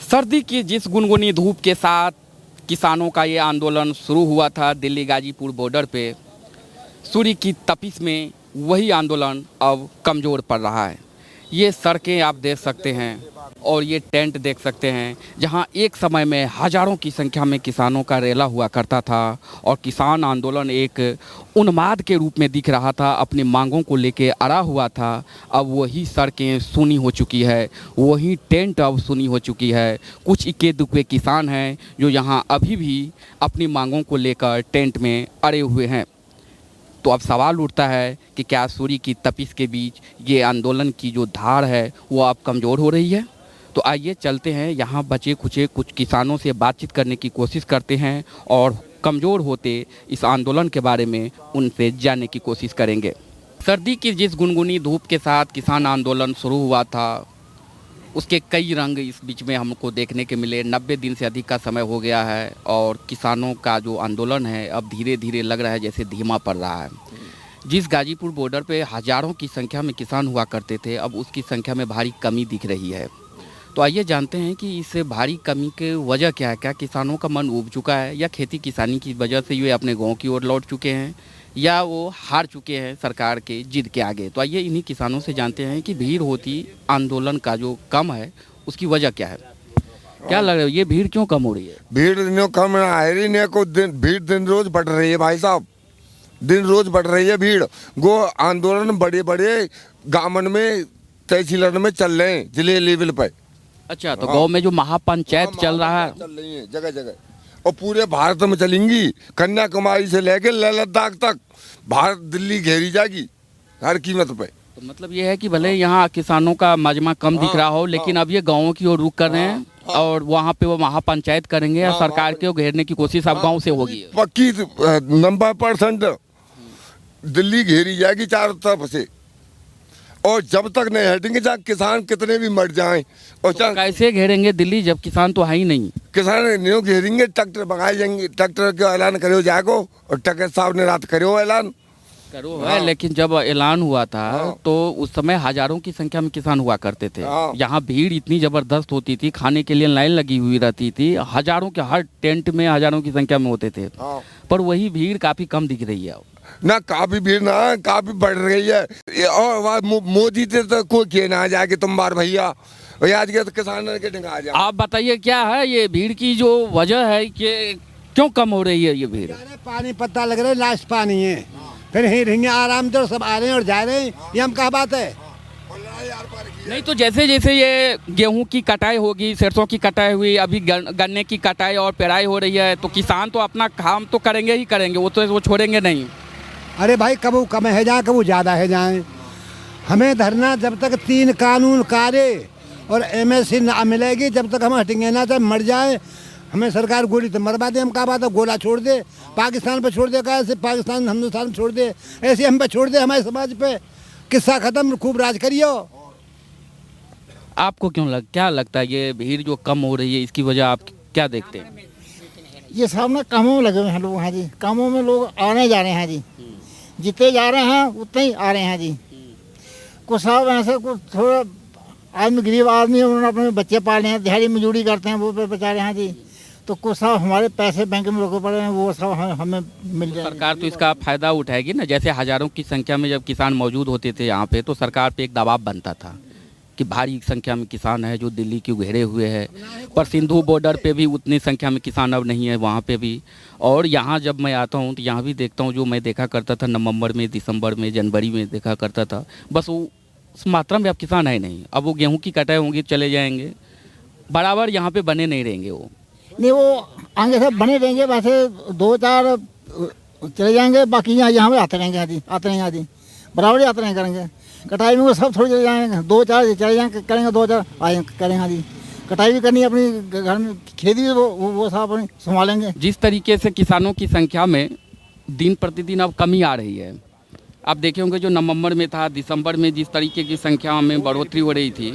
सर्दी की जिस गुनगुनी धूप के साथ किसानों का ये आंदोलन शुरू हुआ था दिल्ली गाजीपुर बॉर्डर पे, सूर्य की तपिश में वही आंदोलन अब कमज़ोर पड़ रहा है। ये सड़कें आप देख सकते हैं और ये टेंट देख सकते हैं, जहां एक समय में हज़ारों की संख्या में किसानों का रेला हुआ करता था और किसान आंदोलन एक उन्माद के रूप में दिख रहा था, अपनी मांगों को लेके अड़ा हुआ था। अब वही सड़कें सूनी हो चुकी है, वही टेंट अब सूनी हो चुकी है। कुछ इक्के दुक्के किसान हैं जो यहाँ अभी भी अपनी मांगों को लेकर टेंट में अड़े हुए हैं। तो अब सवाल उठता है कि क्या सूर्य की तपिश के बीच ये आंदोलन की जो धार है वो अब कमज़ोर हो रही है? तो आइए चलते हैं, यहाँ बचे खुचे कुछ किसानों से बातचीत करने की कोशिश करते हैं और कमज़ोर होते इस आंदोलन के बारे में उनसे जानने की कोशिश करेंगे। सर्दी की जिस गुनगुनी धूप के साथ किसान आंदोलन शुरू हुआ था, उसके कई रंग इस बीच में हमको देखने के मिले। 90 दिन से अधिक का समय हो गया है और किसानों का जो आंदोलन है अब धीरे धीरे लग रहा है जैसे धीमा पड़ रहा है। जिस गाजीपुर बॉर्डर पे हज़ारों की संख्या में किसान हुआ करते थे, अब उसकी संख्या में भारी कमी दिख रही है। तो आइए जानते हैं कि इस भारी कमी के वजह क्या है। क्या किसानों का मन ऊब चुका है या खेती किसानी की वजह से ये अपने गाँव की ओर लौट चुके हैं या वो हार चुके हैं सरकार के जिद के आगे? तो आइए इन्हीं किसानों से जानते हैं कि भीड़ होती आंदोलन का जो कम है उसकी वजह क्या है। क्या लग रहा है, ये भीड़ क्यों कम हो रही है? भीड़ दिनों कम है रही नहीं को भीड़ दिन रोज बढ़ रही है भाई साहब, दिन रोज बढ़ रही है भीड़। गो आंदोलन बड़े बड़े गांवन में तहसील में चल रहे हैं, जिले लेवल पे। अच्छा, तो गाँव में जो महापंचायत चल रहा है, चल रही है जगह जगह और पूरे भारत में चलेंगी। कन्याकुमारी से लेकर लेह लद्दाख तक भारत दिल्ली घेरी जाएगी हर कीमत पे। तो मतलब ये है कि भले यहाँ किसानों का मजमा कम दिख रहा हो, लेकिन अब ये गाँवों की ओर रुख कर रहे हैं और वहाँ पे वो महापंचायत करेंगे या सरकार के घेरने की कोशिश अब गाँव से होगी। पक्की 90% दिल्ली घेरी जाएगी चारों तरफ से और जब तक नहीं हटेंगे, चाहे किसान कितने भी मर जाएं। और तो कैसे घेरेंगे दिल्ली जब किसान तो है ही नहीं? किसान नहीं घेरेंगे, ट्रैक्टर मंगाए जाएंगे, ट्रैक्टर का ऐलान करो जाएगो और ट्रैक्टर साहब ने रात करो ऐलान करो है। लेकिन जब ऐलान हुआ था तो उस समय हजारों की संख्या में किसान हुआ करते थे। यहाँ भीड़ इतनी जबरदस्त होती थी, खाने के लिए लाइन लगी हुई रहती थी, हजारों के हर टेंट में हजारों की संख्या में होते थे। पर वही भीड़ काफी कम दिख रही है ना, काफी भीड़ ना काफी बढ़ रही है। और मोदी से तो कोई कहना आ जाए कि तुम बार भैया आज के तो किसान के ढंगा जाए। आप बताइए क्या है ये भीड़ की जो वजह है कि क्यों कम हो रही है ये भीड़? पानी पत्ता लग रहा है, लास्ट पानी है, फिर यहीं रहेंगे आराम से, सब आ रहे हैं और जा रहे हैं, ये हम क्या बात है? नहीं तो जैसे जैसे ये गेहूं की कटाई होगी, सरसों की कटाई हुई, अभी गन्ने की कटाई और पेराई हो रही है, तो किसान तो अपना काम तो करेंगे ही करेंगे, वो छोड़ेंगे नहीं। अरे भाई कबू कम है जाए, कबू ज़्यादा है जाए, हमें धरना जब तक 3 कानून कार्य और MSc ना मिलेगी जब तक हम हटेंगे ना, चाहे मर जाए। हमें सरकार गोली तो मरवा दे, हम क्या बात है, गोला छोड़ दे, पाकिस्तान पे छोड़ दे, कैसे पाकिस्तान हिंदुस्तान छोड़ दे, ऐसे हम पे छोड़ दे, हमारे समाज पे किस्सा खत्म, खूब राज करियो। आपको क्या लगता है ये भीड़ जो कम हो रही है इसकी वजह आप क्या देखते हैं? ये सब ना कामों में लगे हुए हैं लोग। हाँ जी, कामों में लोग आने जा रहे हैं जी, जितने जा रहे हैं उतने ही आ रहे हैं जी। कुछ साहब ऐसे कुछ थोड़ा आदमी गरीब आदमी उन्होंने अपने बच्चे पाले हैं, दिहाड़ी मजदूरी करते हैं, वो पे बचा रहे हैं जी। तो कुछ साहब हमारे पैसे बैंक में रोके पड़े हैं, वो सब हमें मिल जाए। सरकार तो इसका फायदा उठाएगी ना। जैसे हजारों की संख्या में जब किसान मौजूद होते थे यहाँ पे, तो सरकार पे एक दबाव बनता था कि भारी संख्या में किसान है जो दिल्ली के घेरे हुए है। पर सिंधु बॉर्डर पे भी उतनी संख्या में किसान अब नहीं है वहाँ पे भी। और यहाँ जब मैं आता हूँ तो यहाँ भी देखता हूँ, जो मैं देखा करता था नवंबर में, दिसंबर में, जनवरी में देखा करता था, बस वो उस मात्रा में अब किसान है नहीं। अब वो गेहूँ की कटाई होंगी चले जाएंगे, बराबर यहाँ पे बने नहीं रहेंगे। वो नहीं, वो आगे से बने रहेंगे, वैसे 2-4 चले जाएंगे, बाकी यहाँ पे आते रहेंगे। हाँ जी, आते रहेंगे। हाँ जी, बराबर ही आते रहेंगे, करेंगे कटाई में वो सब थोड़े चले जाएंगे, 2-4 चले जाएंगे, करेंगे 2-4 आए करेंगे। हाँ जी, कटाई भी करनी है, अपनी घर में खेती भी वो सब अपनी संभालेंगे। जिस तरीके से किसानों की संख्या में दिन प्रतिदिन अब कमी आ रही है, आप देखे होंगे जो नवंबर में था, दिसंबर में जिस तरीके की संख्या में बढ़ोतरी हो रही थी,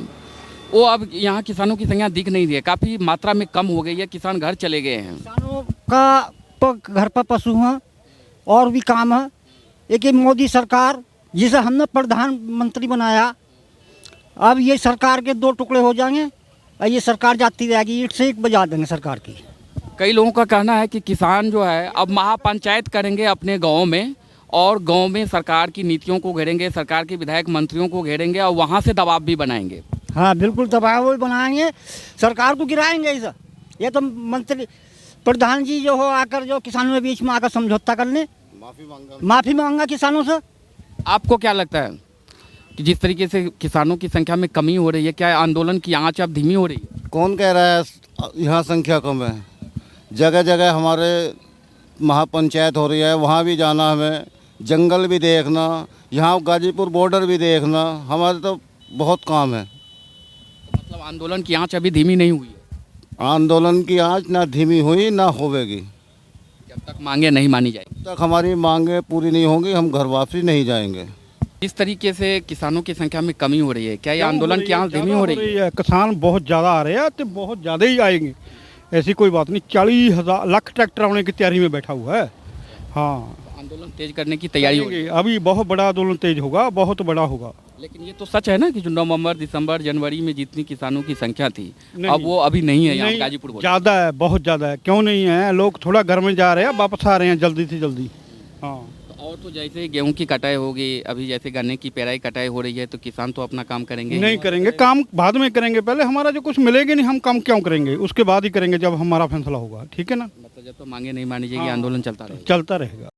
वो अब यहाँ किसानों की संख्या दिख नहीं रही है, काफ़ी मात्रा में कम हो गई है। किसान घर चले गए हैं। किसानों का घर पर पशु हैं और भी काम है। एक मोदी सरकार जिसे हमने प्रधानमंत्री बनाया, अब ये सरकार के 2 टुकड़े हो जाएंगे और ये सरकार जाती रहेगी, ईंट से ईंट बजा देंगे सरकार की। कई लोगों का कहना है कि किसान जो है अब महापंचायत करेंगे अपने गांव में, और गांव में सरकार की नीतियों को घेरेंगे, सरकार के विधायक मंत्रियों को घेरेंगे और वहां से दबाव भी बनाएंगे। हाँ बिल्कुल, दबाव भी बनाएंगे, सरकार को गिराएंगे इसे। ये तो मंत्री प्रधान जी जो हो आकर जो किसानों के बीच में आकर समझौता कर ले, माफ़ी मांगा किसानों से। आपको क्या लगता है कि जिस तरीके से किसानों की संख्या में कमी हो रही है, क्या आंदोलन की आंच अब धीमी हो रही है? कौन कह रहा है यहाँ संख्या कम है? जगह जगह हमारे महापंचायत हो रही है, वहाँ भी जाना हमें, जंगल भी देखना, यहाँ गाजीपुर बॉर्डर भी देखना, हमारे तो बहुत काम है। मतलब आंदोलन की आंच अभी धीमी नहीं हुई है? आंदोलन की आँच ना धीमी हुई ना होवेगी। जब तक मांगे नहीं मानी जाएगी, जब तक हमारी मांगे पूरी नहीं होंगी हम घर वापसी नहीं जाएंगे। इस तरीके से किसानों की संख्या में कमी हो रही है, क्या ये आंदोलन की आंच धीमी हो रही है? किसान बहुत ज़्यादा आ रहे हैं, तो बहुत ज़्यादा ही आएंगे, ऐसी कोई बात नहीं। 40,000 लाख ट्रैक्टर आने की तैयारी में बैठा हुआ है। हाँ, आंदोलन तेज करने की तैयारी हो रही है। अभी बहुत बड़ा आंदोलन तेज होगा, बहुत बड़ा होगा। लेकिन ये तो सच है ना कि जो नवंबर, दिसंबर, जनवरी में जितनी किसानों की संख्या थी नहीं, अब वो अभी नहीं है यहाँ नहीं, गाजीपुर बोर्डर। ज़्यादा है, बहुत ज़्यादा है। क्यों नहीं है? लोग थोड़ा घर में जा रहे हैं, वापस आ रहे हैं जल्दी से जल्दी। हाँ, और तो जैसे गेहूं की कटाई होगी, अभी जैसे गन्ने की पेराई कटाई हो रही है, तो किसान तो अपना काम करेंगे ही। नहीं करेंगे, काम बाद में करेंगे, पहले हमारा जो कुछ मिलेगा नहीं हम काम क्यों करेंगे, उसके बाद ही करेंगे जब हमारा फैसला होगा। ठीक है ना? मतलब जब तो मांगे नहीं मानी जाएगी, आंदोलन चलता रहेगा। चलता रहेगा।